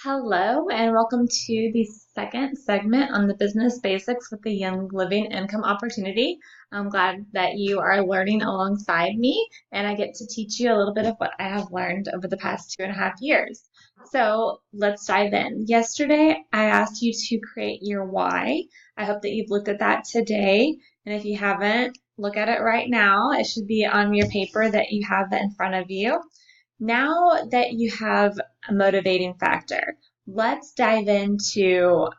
Hello, and welcome to the second segment on the business basics with the Young Living Income Opportunity. I'm glad that you are learning alongside me, and I get to teach you a little bit of what I have learned over the past 2.5 years. So let's dive in. Yesterday, I asked you to create your why. I hope that you've looked at that today, and if you haven't, look at it right now. It should be on your paper that you have that in front of you. Now that you have a motivating factor, let's dive into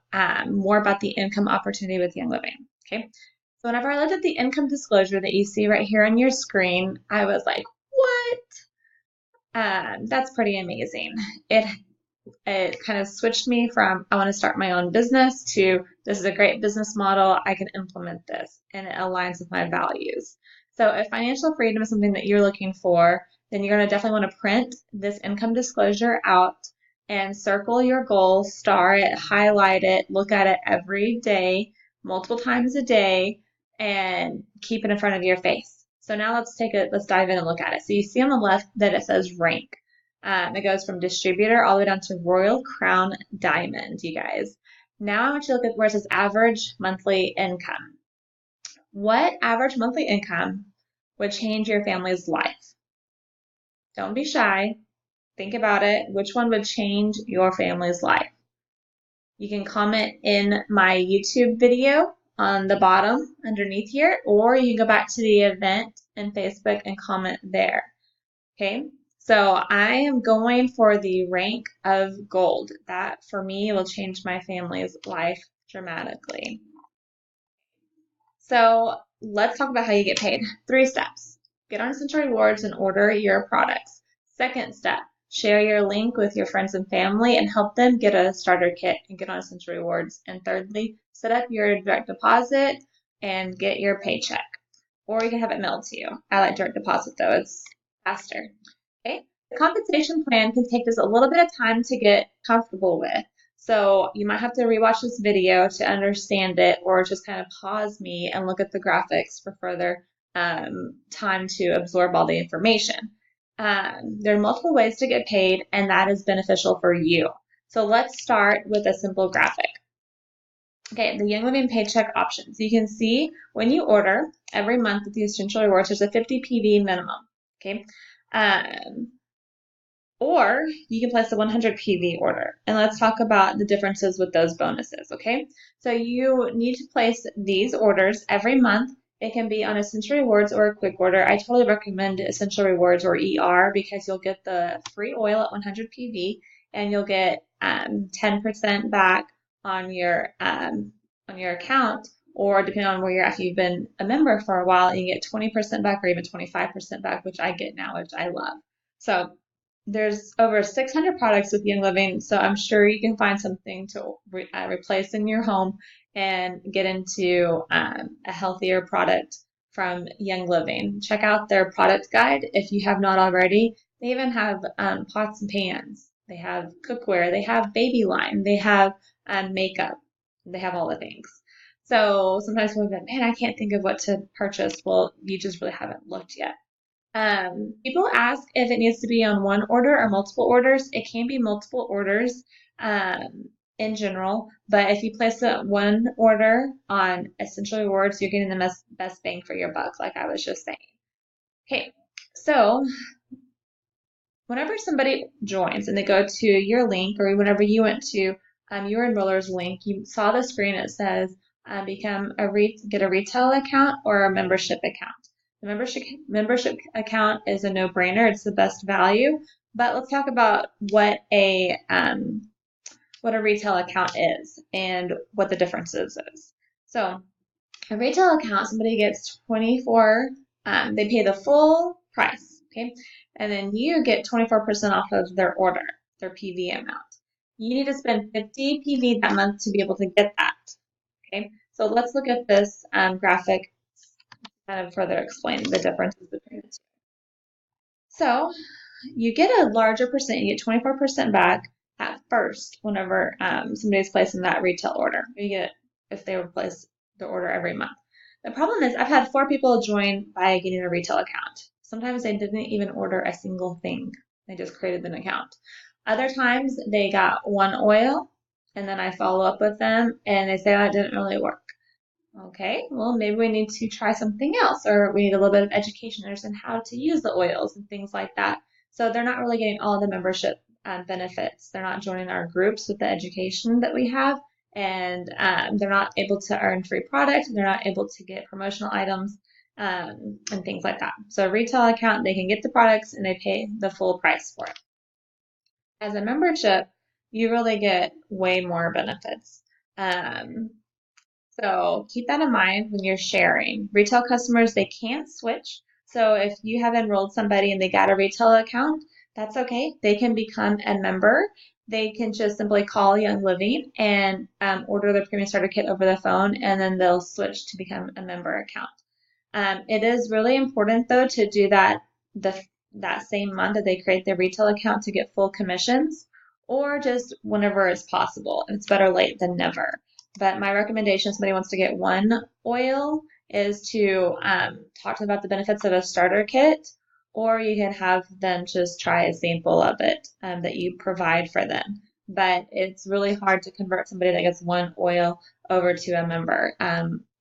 more about the income opportunity with Young Living. Okay. So whenever I looked at the income disclosure that you see right here on your screen, I was like, what? That's pretty amazing. It it kind of switched me from I want to start my own business to this is a great business model. I can implement this and it aligns with my values. So if financial freedom is something that you're looking for, then you're going to definitely want to print this income disclosure out and circle your goal, star it, highlight it, look at it every day, multiple times a day, and keep it in front of your face. So now let's dive in and look at it. So you see on the left that it says rank. It goes from distributor all the way down to Royal Crown Diamond, you guys. Now I want you to look at where it says average monthly income. What average monthly income would change your family's life? Don't be shy. Think about it. Which one would change your family's life? You can comment in my YouTube video on the bottom underneath here, or you can go back to the event in Facebook and comment there. Okay, so I am going for the rank of gold. That for me will change my family's life dramatically. So let's talk about how you get paid. 3 steps. Get on Essential Rewards and order your products. Second step, share your link with your friends and family and help them get a starter kit and get on Essential Rewards. And thirdly, set up your direct deposit and get your paycheck. Or you can have it mailed to you. I like direct deposit though, it's faster. Okay. The compensation plan can take just a little bit of time to get comfortable with. So you might have to rewatch this video to understand it, or just kind of pause me and look at the graphics for further time to absorb all the information. There are multiple ways to get paid, and that is beneficial for you. So let's start with a simple graphic. Okay, the Young Living paycheck options. You can see when you order every month with the Essential Rewards, there's a 50 PV minimum. Okay. Or you can place a 100 PV order. And let's talk about the differences with those bonuses, okay? So you need to place these orders every month. It can be on Essential Rewards or a quick order. I totally recommend Essential Rewards or ER because you'll get the free oil at 100 PV and you'll get 10% back on your account, or depending on where you're at, if you've been a member for a while, you get 20% back or even 25% back, which I get now, which I love. So there's over 600 products with Young Living, so I'm sure you can find something to replace in your home and get into a healthier product from Young Living. Check out their product guide if you have not already. They even have pots and pans. They have cookware. They have baby line. They have makeup. They have all the things. So sometimes we'll be like, man, I can't think of what to purchase. Well, you just really haven't looked yet. People ask if it needs to be on one order or multiple orders. It can be multiple orders in general, but if you place one order on Essential Rewards, you're getting the best bang for your buck, like I was just saying. Okay, so whenever somebody joins and they go to your link, or whenever you went to your enroller's link, you saw the screen. It says get a retail account or a membership account. The membership account is a no-brainer. It's the best value. But let's talk about what a retail account is and what the differences is. So a retail account, somebody gets 24. They pay the full price, okay, and then you get 24% off of their order, their PV amount. You need to spend 50 PV that month to be able to get that. Okay, so let's look at this graphic kind of further explain the differences between the two. So you get a larger percent, you get 24% back at first whenever somebody's placing that retail order. You get if they replace the order every month. The problem is I've had 4 people join by getting a retail account. Sometimes they didn't even order a single thing. They just created an account. Other times they got one oil and then I follow up with them and they say that didn't really work. Okay, well, maybe we need to try something else, or we need a little bit of education to understand how to use the oils and things like that. So they're not really getting all the membership benefits. They're not joining our groups with the education that we have, and they're not able to earn free product. They're not able to get promotional items and things like that. So a retail account, they can get the products and they pay the full price for it. As a membership, you really get way more benefits. Um, so keep that in mind when you're sharing. Retail customers, they can't switch. So if you have enrolled somebody and they got a retail account, that's okay. They can become a member. They can just simply call Young Living and order their premium starter kit over the phone, and then they'll switch to become a member account. It is really important though to do that same month that they create their retail account to get full commissions, or just whenever it's possible. It's better late than never. But my recommendation, if somebody wants to get one oil, is to talk to them about the benefits of a starter kit, or you can have them just try a sample of it that you provide for them. But it's really hard to convert somebody that gets one oil over to a member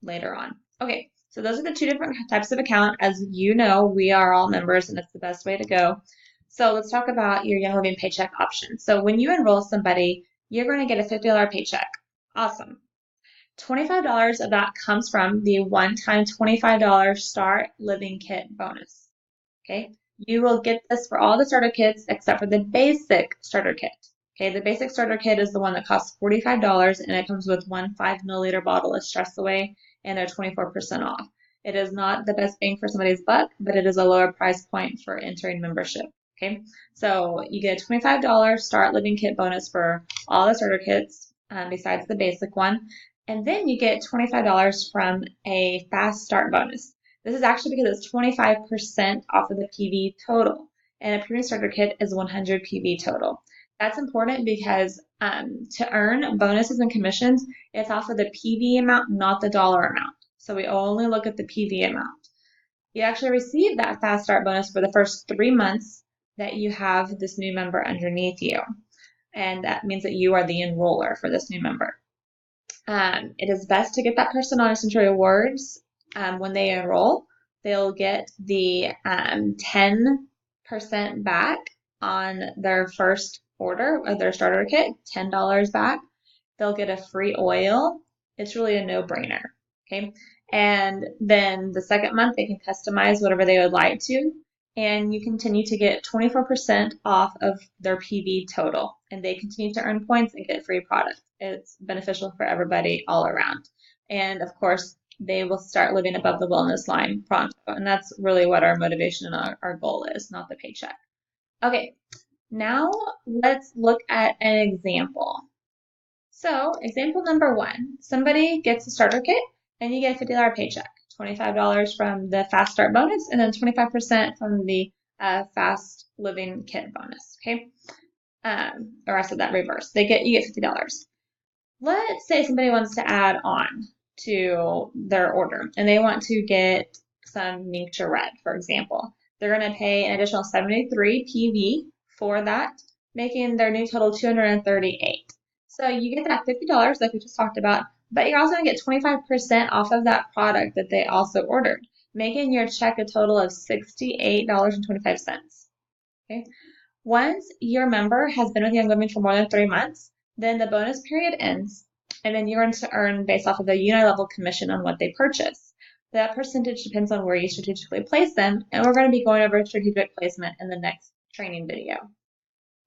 later on. Okay, so those are the two different types of account. As you know, we are all members, and it's the best way to go. So let's talk about your Young Living paycheck option. So when you enroll somebody, you're going to get a $50 paycheck. Awesome. $25 of that comes from the one-time $25 Start Living Kit bonus. Okay, you will get this for all the starter kits except for the basic starter kit. Okay, the basic starter kit is the one that costs $45 and it comes with one 5 milliliter bottle of Stress Away and they're 24% off. It is not the best bang for somebody's buck, but it is a lower price point for entering membership. Okay, so you get a $25 Start Living Kit bonus for all the starter kits besides the basic one. And then you get $25 from a Fast Start bonus. This is actually because it's 25% off of the PV total, and a premium starter kit is 100 PV total. That's important because to earn bonuses and commissions, it's off of the PV amount, not the dollar amount. So we only look at the PV amount. You actually receive that Fast Start bonus for the first 3 months that you have this new member underneath you. And that means that you are the enroller for this new member. It is best to get that person on Essential Rewards when they enroll. They'll get the 10% back on their first order of their starter kit, $10 back. They'll get a free oil. It's really a no-brainer. Okay. And then the second month, they can customize whatever they would like to. And you continue to get 24% off of their PV total. And they continue to earn points and get free product. It's beneficial for everybody all around. And of course, they will start living above the wellness line pronto. And that's really what our motivation and our goal is, not the paycheck. Okay, now let's look at an example. So example number 1, somebody gets a starter kit and you get a $50 paycheck, $25 from the Fast Start bonus and then 25% from the Fast Living Kit bonus, okay? Or I said that reverse. You get $50. Let's say somebody wants to add on to their order and they want to get some Nature Red, for example. They're going to pay an additional 73 PV for that, making their new total 238. So you get that $50 like we just talked about, but you're also going to get 25% off of that product that they also ordered, making your check a total of $68.25. Okay. Once your member has been with Young Living for more than 3 months, then the bonus period ends, and then you're going to earn based off of the unilevel commission on what they purchase. That percentage depends on where you strategically place them, and we're going to be going over strategic placement in the next training video.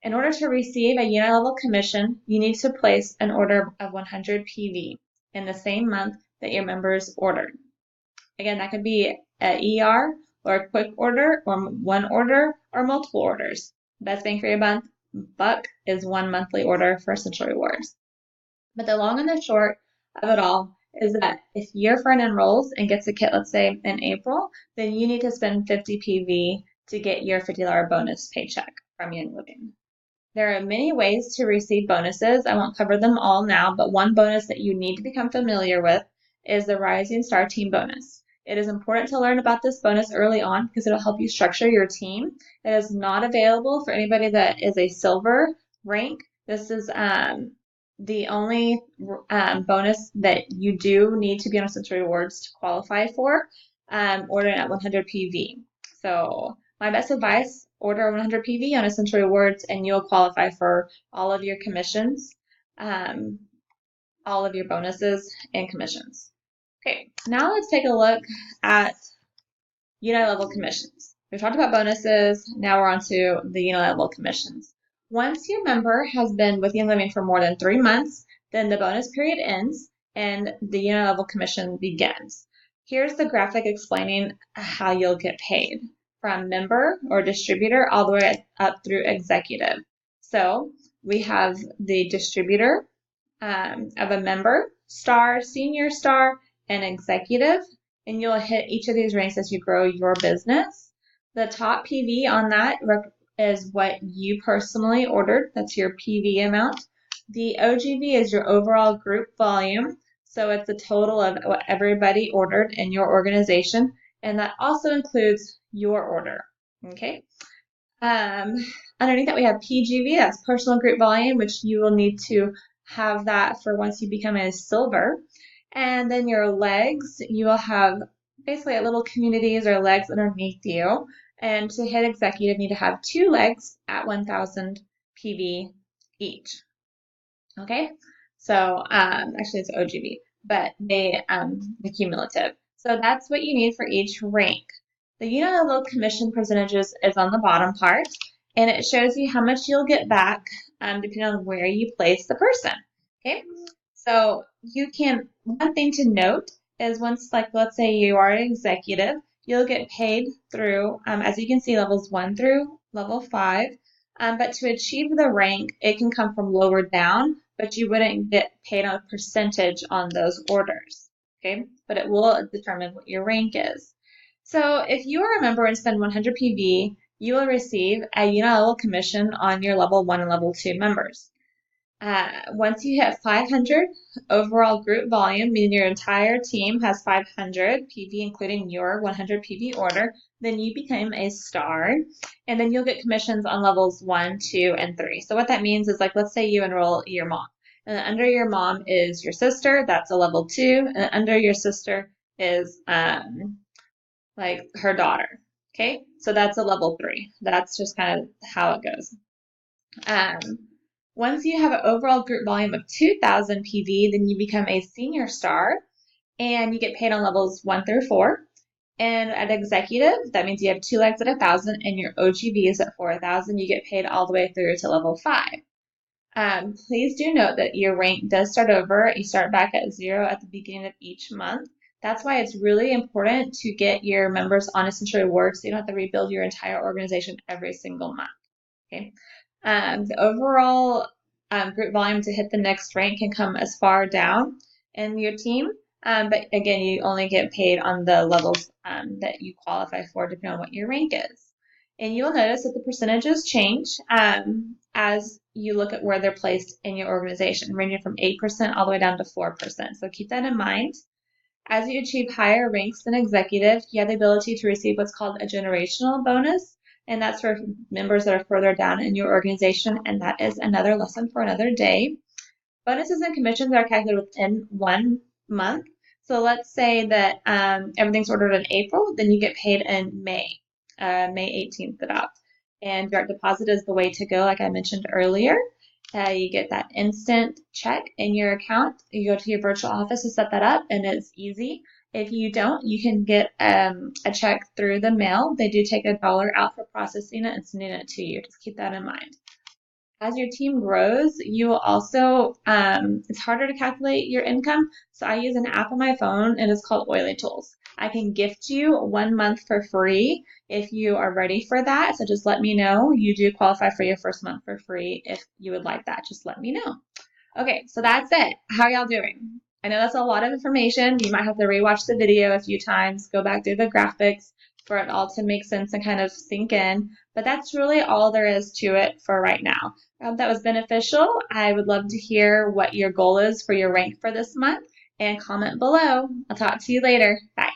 In order to receive a unilevel commission, you need to place an order of 100 PV in the same month that your members ordered. Again, that could be an ER or a quick order or one order or multiple orders. Best bang for your buck is one monthly order for Essential Rewards. But the long and the short of it all is that if your friend enrolls and gets a kit, let's say in April, then you need to spend 50 PV to get your $50 bonus paycheck from Young Living. There are many ways to receive bonuses. I won't cover them all now, but one bonus that you need to become familiar with is the Rising Star Team bonus. It is important to learn about this bonus early on because it'll help you structure your team. It is not available for anybody that is a silver rank. This is the only bonus that you do need to be on Essential Rewards to qualify for, ordering at 100 PV. So my best advice, order 100 PV on Essential Rewards and you'll qualify for all of your commissions, all of your bonuses and commissions. Okay, now let's take a look at unit-level commissions. We've talked about bonuses, now we're on to the unit-level commissions. Once your member has been with Young Living for more than 3 months, then the bonus period ends and the unit-level commission begins. Here's the graphic explaining how you'll get paid from member or distributor all the way up through executive. So we have the distributor of a member, star, senior star, and executive, and you'll hit each of these ranks as you grow your business. The top PV on that is what you personally ordered. That's your PV amount. The OGV is your overall group volume. So it's the total of what everybody ordered in your organization. And that also includes your order. Okay. Underneath that we have PGV, that's personal group volume, which you will need to have that for once you become a silver. And then your legs, you will have basically little communities or legs underneath you. And to hit executive, you need to have 2 legs at 1,000 PV each. Okay, so actually it's OGV, but they the cumulative. So that's what you need for each rank. The unit-level commission percentages is on the bottom part, and it shows you how much you'll get back depending on where you place the person. Okay, so you can, one thing to note is once, like, let's say you are an executive, you'll get paid through, as you can see, levels 1 through level 5. But to achieve the rank, it can come from lower down, but you wouldn't get paid on a percentage on those orders. Okay, but it will determine what your rank is. So if you are a member and spend 100 PV, you will receive a unit-level commission on your level 1 and level 2 members. Once you hit 500 overall group volume, meaning your entire team has 500 PV, including your 100 PV order, then you become a star, and then you'll get commissions on levels 1, 2, and 3. So what that means is, like, let's say you enroll your mom, and then under your mom is your sister, that's a level 2, and under your sister is like her daughter. Okay, so that's a level 3. That's just kind of how it goes. Once you have an overall group volume of 2,000 PV, then you become a senior star, and you get paid on levels 1 through 4. And at executive, that means you have 2 legs at 1,000, and your OGV is at 4,000. You get paid all the way through to level 5. Please do note that your rank does start over. You start back at 0 at the beginning of each month. That's why it's really important to get your members on Essential Rewards so you don't have to rebuild your entire organization every single month. Okay. The overall group volume to hit the next rank can come as far down in your team, but again, you only get paid on the levels that you qualify for, depending on what your rank is. And you'll notice that the percentages change as you look at where they're placed in your organization, ranging from 8% all the way down to 4%. So keep that in mind. As you achieve higher ranks than executive, you have the ability to receive what's called a generational bonus, and that's for members that are further down in your organization, and that is another lesson for another day. Bonuses and commissions are calculated within 1 month. So let's say that everything's ordered in April, then you get paid in May 18th about. And direct deposit is the way to go, like I mentioned earlier. You get that instant check in your account. You go to your virtual office to set that up, and it's easy. If you don't, you can get a check through the mail. They do take $1 out for processing it and sending it to you. Just keep that in mind. As your team grows, you will also, it's harder to calculate your income, so I use an app on my phone, and it's called Oily Tools. I can gift you 1 month for free if you are ready for that, so just let me know. You do qualify for your first month for free if you would like that. Just let me know. Okay, so that's it. How are y'all doing? I know that's a lot of information. You might have to rewatch the video a few times, go back through the graphics for it all to make sense and kind of sink in. But that's really all there is to it for right now. I hope that was beneficial. I would love to hear what your goal is for your rank for this month, and comment below. I'll talk to you later. Bye.